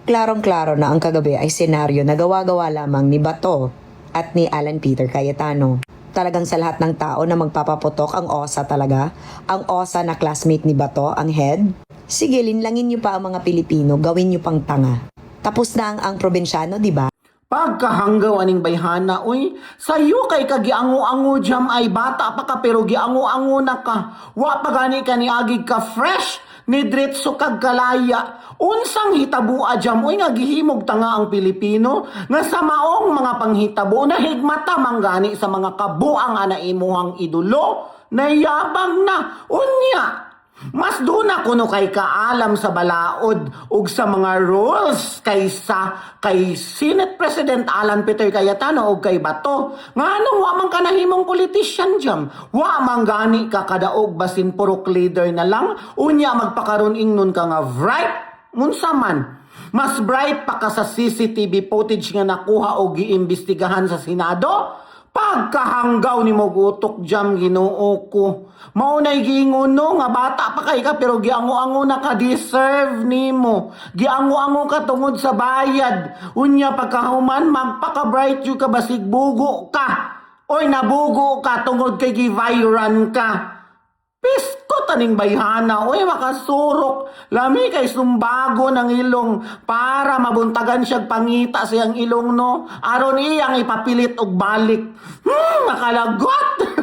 Klarong-klaro na ang kagabi ay senaryo na gawa-gawa lamang ni Bato at ni Alan Peter Cayetano. Talagang sa lahat ng tao na magpapaputok ang OSA talaga, ang OSA na classmate ni Bato, ang head. Sige, linlangin niyo pa ang mga Pilipino, gawin niyo pang tanga. Tapos na ang probinsyano, di ba? Pagkahanggaw aning bayhana, uy, sayo kay kagiango-ango jam ay bata pa ka pero giango-ango na ka. Wa pa gani ka ni agig ka fresh, ni diretso kag kalaya. Unsang hitabua jam, uy, nga gihimog tanga ang Pilipino, nga sa maong mga panghitabo na higmata manggani sa mga kabuang ana imuhang idolo, nayabang na, unya. Mas doon ako no kay kaalam sa balaod ug sa mga rules kaysa kay Senate President Alan Peter Cayetano ug kay Bato. Nganong wa man ka nahimong politician jam? Wa man gani ka kadaog basin purok leader na lang unya magpakaron ingnon ka nga bright unsa man. Mas bright pa ka sa CCTV footage nga nakuha o giimbestigahan sa Senado? Pagkahanggaw ni mo gutok jam Ginoo ko. Maunay giingon no nga bata pa kay ka pero giango-ango na ka deserve nimo. Giango-ango ka tungod sa bayad. Unya pagkahuman magpaka-bright you ka basig bugo ka. Oy nabugo ka tungod kay gi-viral ka. Pisko taning bayhana, oy makasurok, lami kay sumbago ng ilong para mabuntagan siyag pangita siyang ilong no, aron iyang ipapilit og balik. Nakalagot!